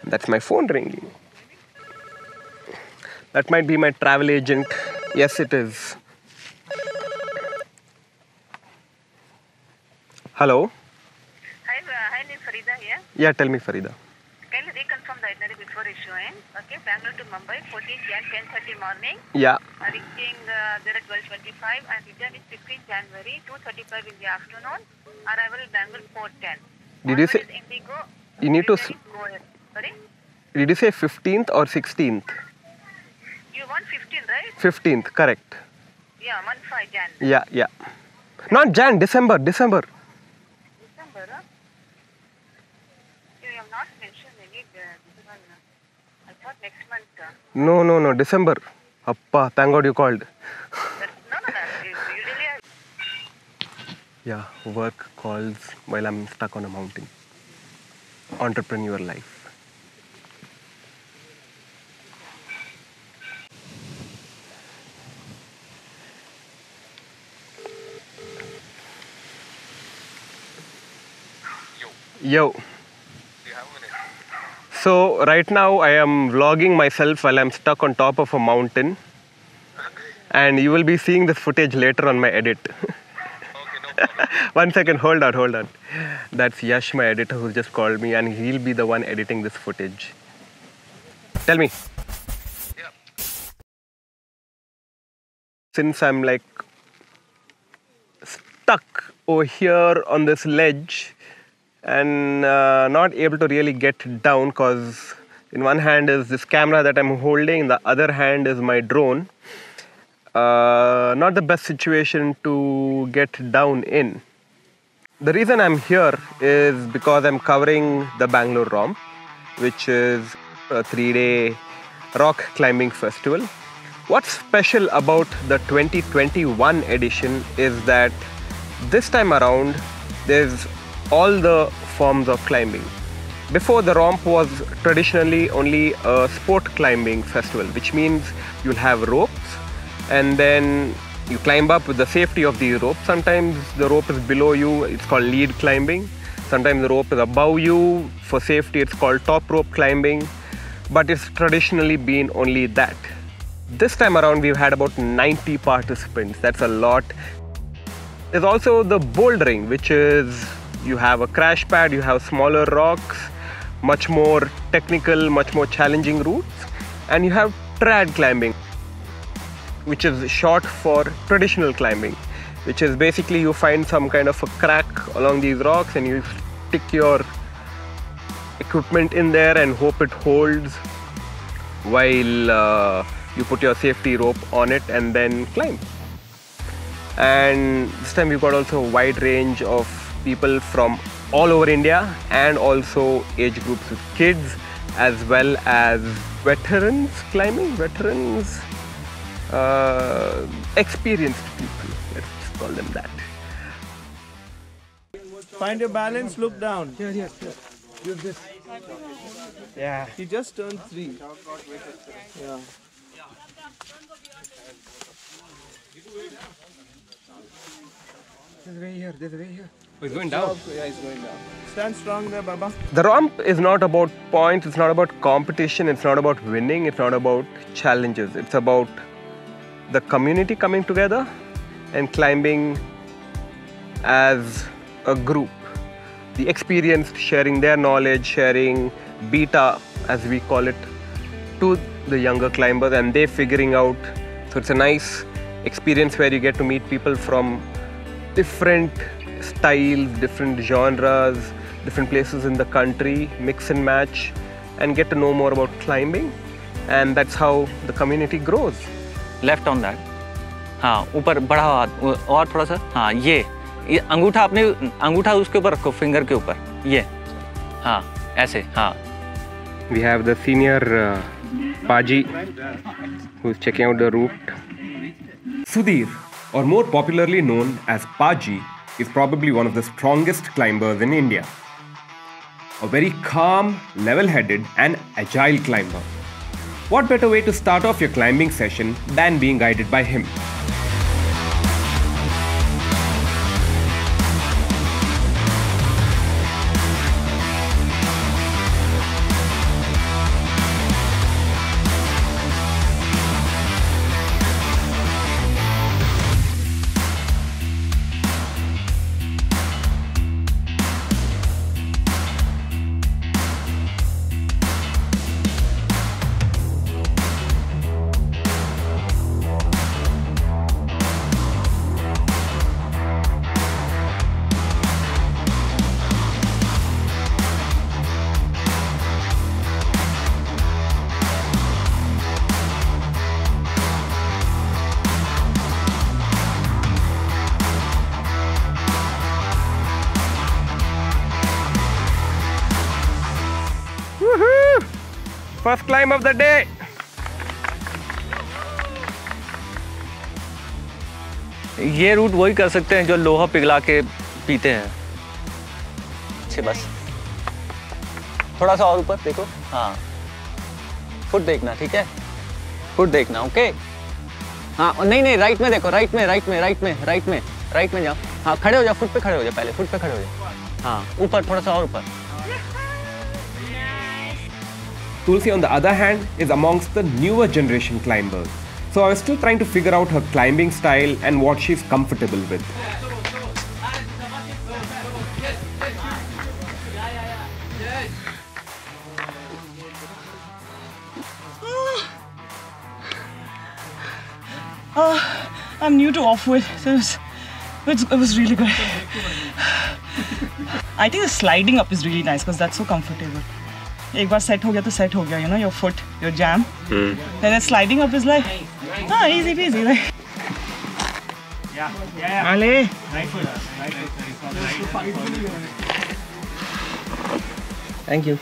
That's my phone ringing. That might be my travel agent. Yes, it is. Hello? Hi, Farida here. Yeah, tell me, Farida. Can you reconfirm the itinerary before issuing? Okay, Bangalore to Mumbai, 14th Jan, 10:30 morning. Yeah. Reaching there at 12:25 and return is 15th January, 2:35 in the afternoon. Arrival Bangalore 4:10. Did you say? Indigo. You need to. Sorry? Did you say 15th or 16th? You want 15, right? 15th, correct. Yeah, 15 Jan. Yeah. Not Jan, December. December, huh? You have not mentioned any December. I thought next month. No, December. Appa, thank God you called. No. Usually Yeah, work calls while I'm stuck on a mountain. Entrepreneur life. Yo. So right now I am vlogging myself while I'm stuck on top of a mountain, and you will be seeing this footage later on my edit. Okay, no problem. One second, hold on. That's Yash, my editor, who just called me, and he'll be the one editing this footage. Tell me. Yeah. Since I'm like stuck over here on this ledge and not able to really get down, because in one hand is this camera that I'm holding, in the other hand is my drone. Not the best situation to get down in. The reason I'm here is because I'm covering the Bangalore Romp, which is a 3-day rock climbing festival. What's special about the 2021 edition is that this time around there's all the forms of climbing. Before, the Romp was traditionally only a sport climbing festival, which means you'll have ropes and then you climb up with the safety of the rope. Sometimes the rope is below you, it's called lead climbing. Sometimes the rope is above you, for safety it's called top rope climbing. But it's traditionally been only that. This time around we've had about 90 participants. That's a lot. There's also the bouldering, which is you have a crash pad, you have smaller rocks, much more technical, much more challenging routes, and you have trad climbing, which is short for traditional climbing, which is basically you find some kind of a crack along these rocks and you stick your equipment in there and hope it holds while you put your safety rope on it and then climb. And this time we've got also a wide range of people from all over India, and also age groups with kids as well as veterans climbing, experienced people, let's call them that. Find your balance, look down. Here. Use this. Yeah. He just turned 3. Yeah. This way here. Oh, he's going down. Yeah, he's going down. Stand strong there, Baba. The Romp is not about points, it's not about competition, it's not about winning, it's not about challenges. It's about the community coming together and climbing as a group. The experienced sharing their knowledge, sharing beta, as we call it, to the younger climbers, and they figuring out. So it's a nice experience where you get to meet people from different styles, different genres, different places in the country, mix and match, and get to know more about climbing. And that's how the community grows. Left on that, हाँ ऊपर बढ़ा हाथ और थोड़ा सा, हाँ ये अंगूठा अपने अंगूठा उसके ऊपर रखो, फिंगर के ऊपर, ये हाँ ऐसे, हाँ. We have the senior Paji who's checking out the route. Sudhir, or more popularly known as Paji, is probably one of the strongest climbers in India. A very calm, level-headed and agile climber. What better way to start off your climbing session than being guided by him? First climb of the day. ये root वही कर सकते हैं जो लोहा पिघला के पीते हैं। अच्छे बस थोड़ा सा और ऊपर देखो। हाँ फुट देखना, ठीक है, फुट देखना। ओके हाँ नहीं राइट में देखो, राइट में जाओ। हाँ खड़े हो जाओ, फुट पे खड़े हो जाओ, पहले फुट पे खड़े हो जाओ। हाँ ऊपर थोड़ा सा और ऊपर। Tulsi, on the other hand, is amongst the newer generation climbers. So I was still trying to figure out her climbing style and what she's comfortable with. I'm new to off-road, so it was really good. I think the sliding up is really nice because that's so comfortable. एक बार set हो गया तो set हो गया, you know, your foot, your jam. And then sliding up is like, easy peasy, like. Yeah. Ale. Right foot. Thank you.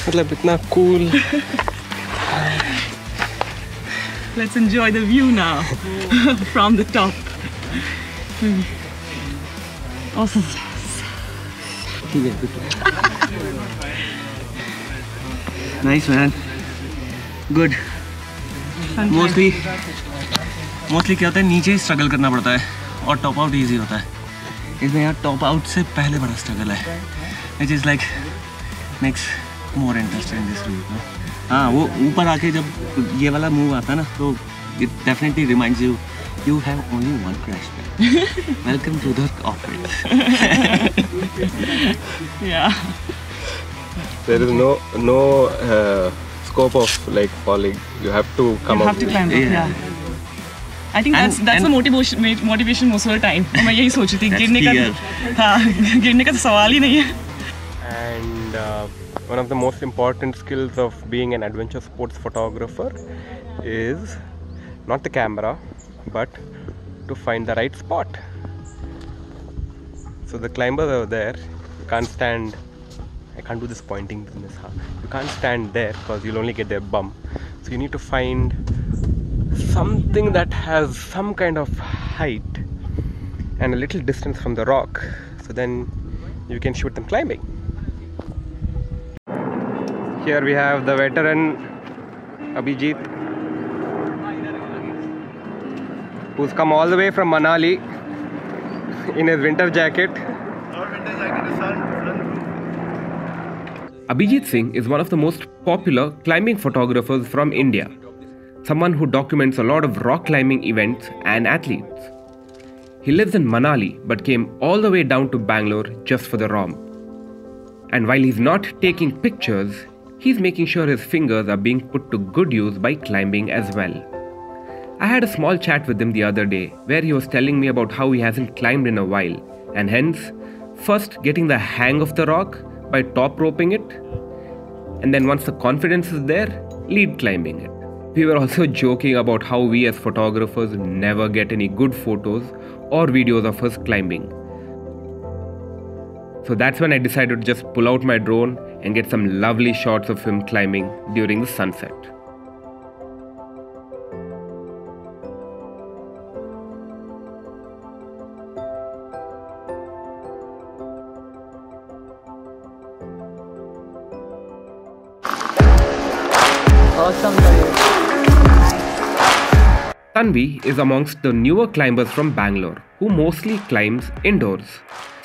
मतलब इतना cool. Let's enjoy the view now from the top. Awesome. Nice man. Good. Mostly क्या होता है, नीचे ही struggle करना पड़ता है और टॉप आउट इजी होता है। इसमें यहाँ टॉप आउट से पहले बड़ा स्ट्रगल है, which is like makes more interesting in this route. हाँ वो ऊपर आके जब ये वाला मूव आता है ना तो it definitely reminds you you have only one crash pad. Welcome to the office. Yeah. There is no scope of like falling. You have to come up. You have to climb up. Yeah. I think that's the motivation most of the time. मैं यही सोच रही थी, गिरने का तो सवाल ही नहीं है. And one of the most important skills of being an adventure sports photographer is not the camera, but to find the right spot. So the climbers are there. You can't stand. I can't do this pointing business. You can't stand there because you'll only get their bum. So you need to find something that has some kind of height and a little distance from the rock. So then you can shoot them climbing. Here we have the veteran Abhijit, who's come all the way from Manali in his winter jacket. Abhijit Singh is one of the most popular climbing photographers from India. Someone who documents a lot of rock climbing events and athletes. He lives in Manali but came all the way down to Bangalore just for the romp. And while he's not taking pictures, he's making sure his fingers are being put to good use by climbing as well. I had a small chat with him the other day where he was telling me about how he hasn't climbed in a while and hence first getting the hang of the rock by top roping it, and then once the confidence is there, lead climbing it. We were also joking about how we as photographers never get any good photos or videos of us climbing. So that's when I decided to just pull out my drone and get some lovely shots of him climbing during the sunset. Awesome. Tanvi is amongst the newer climbers from Bangalore who mostly climbs indoors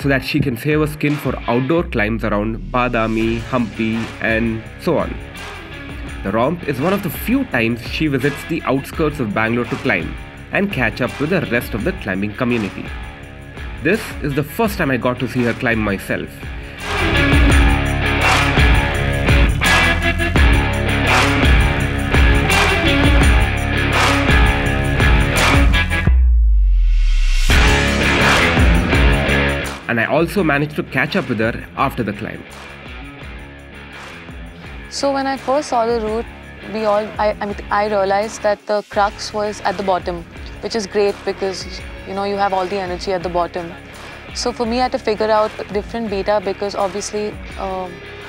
so that she can save her skin for outdoor climbs around Badami, Humpi and so on. The romp is one of the few times she visits the outskirts of Bangalore to climb and catch up with the rest of the climbing community. This is the first time I got to see her climb myself. And I also managed to catch up with her after the climb. So when I first saw the route, I realized that the crux was at the bottom, which is great because you have all the energy at the bottom. So for me, I had to figure out different beta because obviously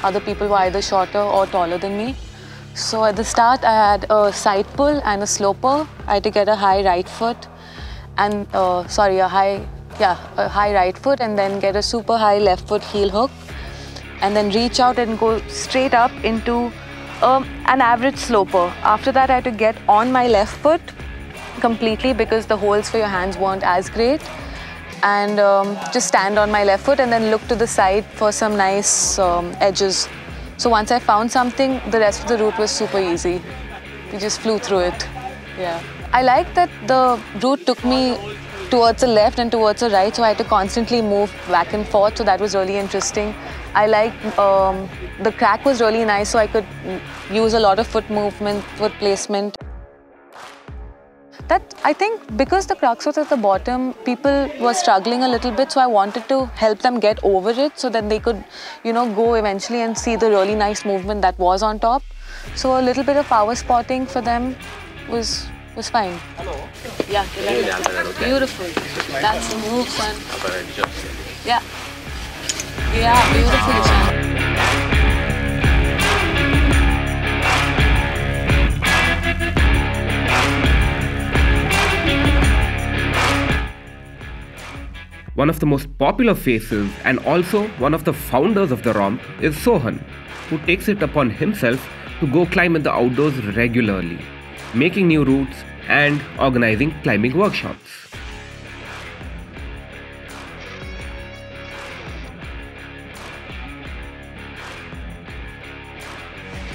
other people were either shorter or taller than me. So at the start, I had a side pull and a sloper. I had to get a high right foot and, a high right foot, and then get a super high left foot heel hook, and then reach out and go straight up into an average sloper. After that, I had to get on my left foot completely because the holes for your hands weren't as great, and just stand on my left foot and then look to the side for some nice edges. So once I found something, the rest of the route was super easy. We just flew through it. Yeah. I like that the route took me towards the left and towards the right, so I had to constantly move back and forth, so that was really interesting. I like the crack was really nice, so I could use a lot of foot movement, foot placement. That, I think, because the crux was at the bottom, people were struggling a little bit, so I wanted to help them get over it so that they could, you know, go eventually and see the really nice movement that was on top. So a little bit of power spotting for them was fine. Hello. Yeah, beautiful. That's the move, son. Yeah. Yeah, beautiful, son. One of the most popular faces and also one of the founders of the romp is Sohan, who takes it upon himself to go climb in the outdoors regularly, making new routes and organizing climbing workshops.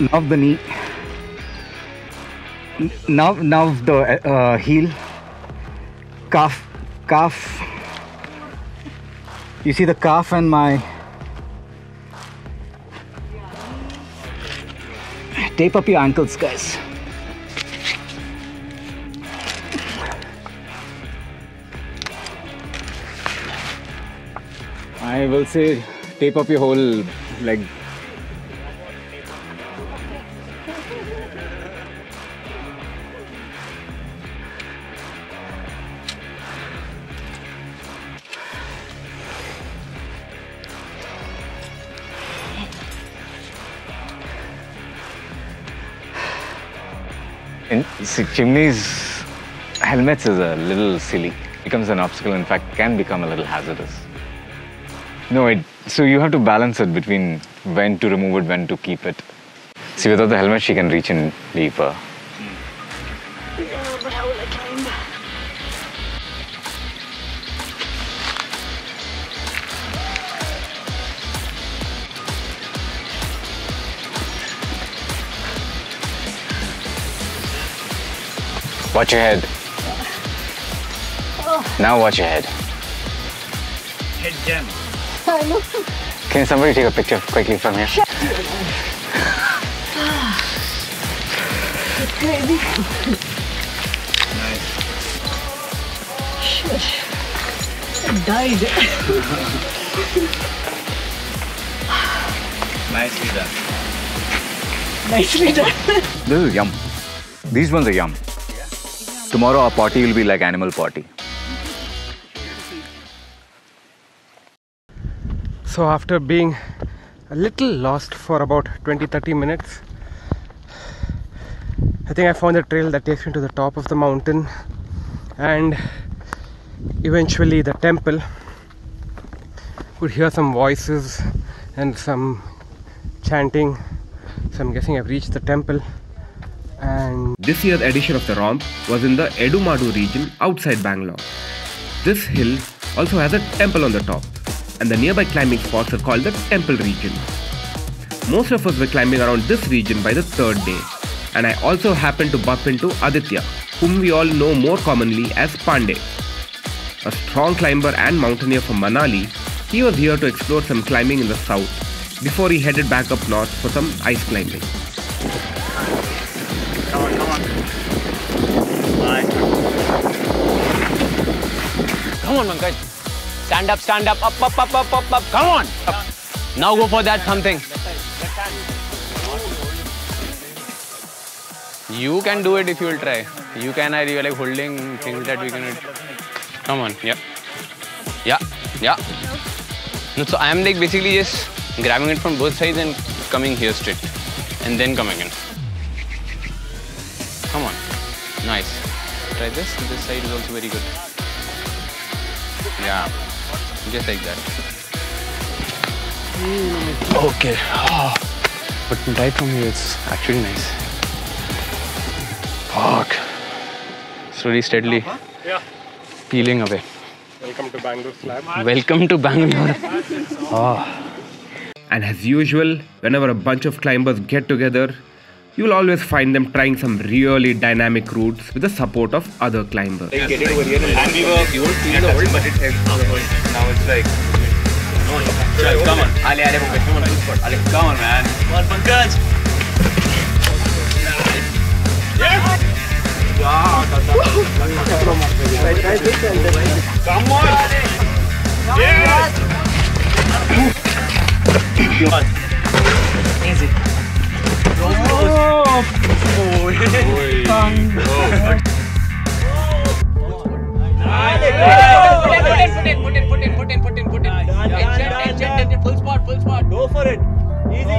Now the knee, now the heel, calf. You see the calf and my tape up your ankles, guys. I will say tape up your whole leg. Chimney's helmets is a little silly. Becomes an obstacle, in fact, can become a little hazardous. No, so you have to balance it between when to remove it, when to keep it. See, without the helmet, she can reach in deeper. Yeah, but how will I climb? Watch your head. Now watch your head. Head jam. I know. Can somebody take a picture quickly from here? It's crazy. Nice. Shush. I died. Nicely done. Nicely done. This is yum. These ones are yum. Tomorrow our potty will be like animal potty. So after being a little lost for about 20-30 minutes, I think I found a trail that takes me to the top of the mountain and eventually the temple. Could hear some voices and some chanting, so I'm guessing I've reached the temple. And this year's edition of the romp was in the Yedumadu region outside Bangalore. This hill also has a temple on the top, and the nearby climbing spots are called the temple region. Most of us were climbing around this region by the third day, and I also happened to bump into Aditya, whom we all know more commonly as Pandey. A strong climber and mountaineer from Manali, he was here to explore some climbing in the south before he headed back up north for some ice climbing. Come on, Pankaj. Stand up, up. Come on. Up. Now go for that something. You can do it if you will try. You can, you are like holding things that we can. Come on, yeah. No, so I am like basically just grabbing it from both sides and coming here straight and then coming in. Come on. Nice. Try this. This side is also very good. Yeah. Just like that. Okay. But right from here it's actually nice. Fuck. Slowly, steadily peeling away. Welcome to Bangalore slab. Welcome to Bangalore. And as usual, whenever a bunch of climbers get together, you will always find them trying some really dynamic routes with the support of other climbers. Get it over here and we were, you won't feel the hold, but it helps. Now it's like, come on, Ali, come on, good spot. Ali, come on, man. Come on, Pankaj. Come on. Yes. Easy. Oh. Put in. Tension. Full spot. Go for it. Easy.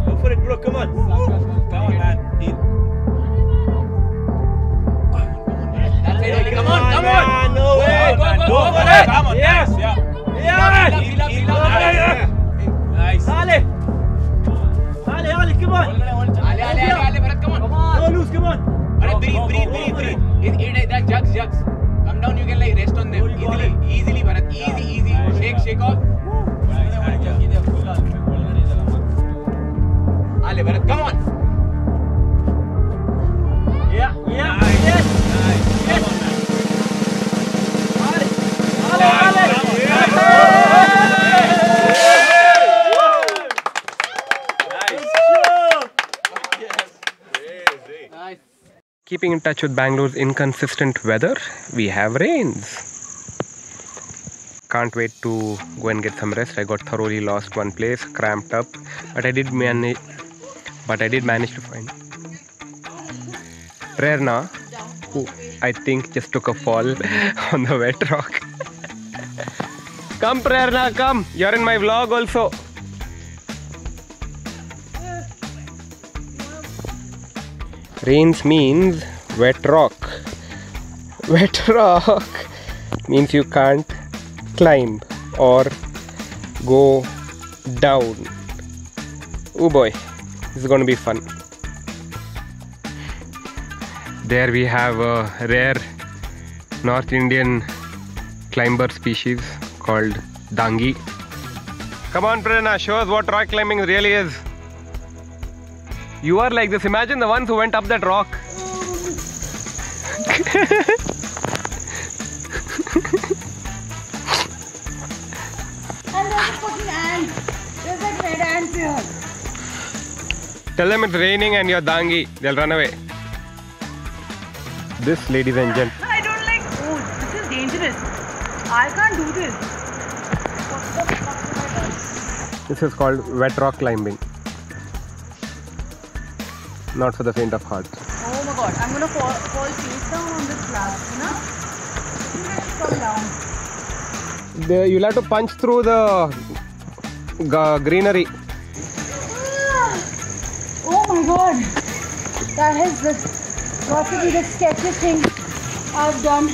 Go for it, bro. Come on, man. That's it. Come on. No way. Go for it. Come on. Yes. Yeah. Nice. Ali, come on. Ali, Bharat, come on. Don't lose, come on. Breathe. That jugs. Come down, you can like rest on them. Easily, Bharat. Easy. Shake off. Ali, Bharat, come on. Yeah. Yes. Come on, man. Ali. Keeping in touch with Bangalore's inconsistent weather, we have rains. Can't wait to go and get some rest. I got thoroughly lost one place, cramped up, but I did manage to find Prerna, who I think just took a fall on the wet rock. Come Prerna, come. You're in my vlog also. Rains means wet rock. Wet rock means you can't climb or go down. Oh boy, this is going to be fun. There we have a rare North Indian climber species called dangi. Come on Prerna, show us what rock climbing really is. You are like this. Imagine the ones who went up that rock. And there's a fucking ant. There's like red ants here. Tell them it's raining and you're dangi. They'll run away. This, ladies and gentlemen. I don't like food. This is dangerous. I can't do this. What the fuck have I done? This is called wet rock climbing. Not for the faint of heart. Oh my god, I'm gonna fall face down on this slab, you know? Come down. You'll have to punch through the greenery. Oh my god, that has got to be the sketchiest thing I've done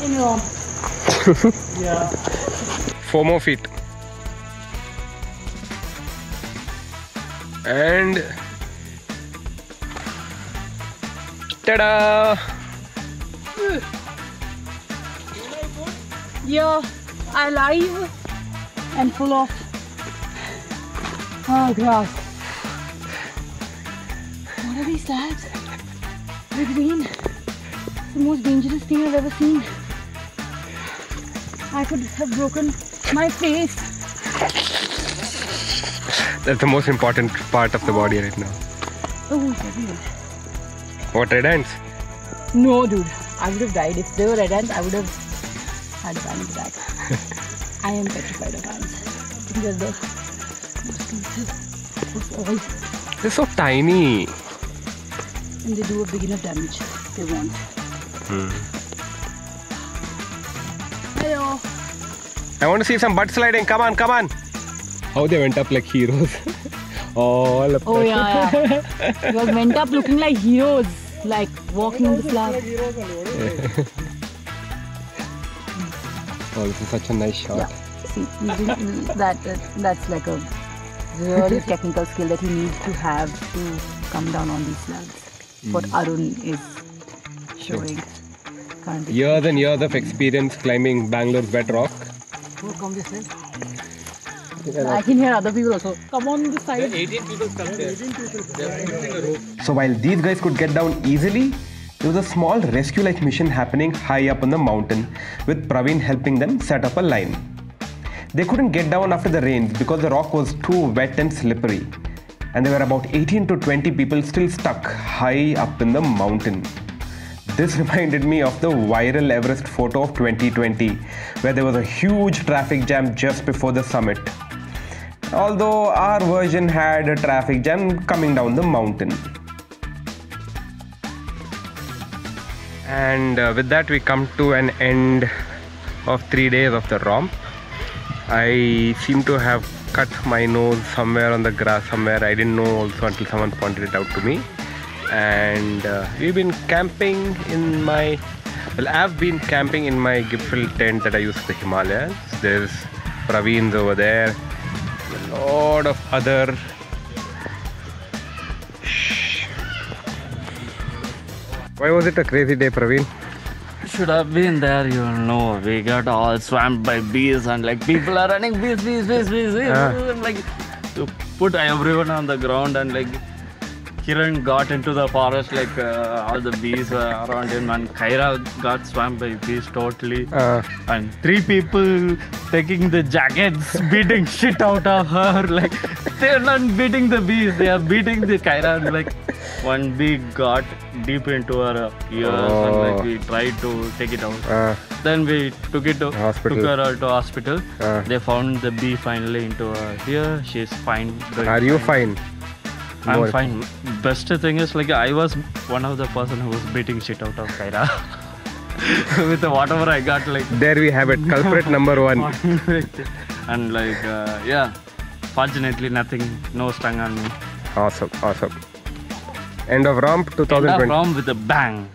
in Rome. Yeah. 4 more feet. And ta-da! Yeah, alive and full of grass. What are these slabs? They're green. The most dangerous thing I've ever seen. I could have broken my face. That's the most important part of the body right now. Oh, it's everywhere. What, red ants? No, dude. I would have died. If they were red ants, I would have had a panic attack. I am petrified of ants. Because they're all. They're so tiny. And they do a big enough damage they want. Hello. I want to see some butt sliding. Come on, come on. How they went up like heroes. All up. Oh yeah. You guys went up looking like heroes, like walking on the slab. Oh, this is such a nice shot. Yeah. See, that's like a really technical skill that you need to have to come down on these slabs. What Arun is showing. Years and years of experience climbing Bangalore's wet rock. Come this way. I can hear other people also. Come on this side. 18 people come there. So while these guys could get down easily, there was a small rescue-like mission happening high up on the mountain, with Praveen helping them set up a line. They couldn't get down after the rains because the rock was too wet and slippery, and there were about 18 to 20 people still stuck high up in the mountain. This reminded me of the viral Everest photo of 2020, where there was a huge traffic jam just before the summit. Although our version had a traffic jam coming down the mountain. And with that we come to an end of 3 days of the romp. I seem to have cut my nose somewhere on the grass somewhere. I didn't know also until someone pointed it out to me. And we've been camping in my, well, I've been camping in my gift-filled tent that I use for the Himalayas. There's Praveen's over there, a lot of other. Why was it a crazy day, Praveen? Should have been there, you know. We got all swamped by bees and like people are running bees. Like to put everyone on the ground and like Kiran got into the forest, like all the bees were around him, and Kaira got swamped by bees totally. And 3 people taking the jackets, beating shit out of her. Like they're not beating the bees, they are beating the Kaira. And like one bee got deep into her ears, and like we tried to take it out. Then we took her to hospital. They found the bee finally into her ear. She's fine. Are you fine? I'm fine. Best thing is like I was one of the person who was beating shit out of Kaira. With whatever I got, like there we have it, culprit number 1. And like yeah, fortunately nothing, no stung on me. Awesome. End of romp 2020. End of romp with a bang.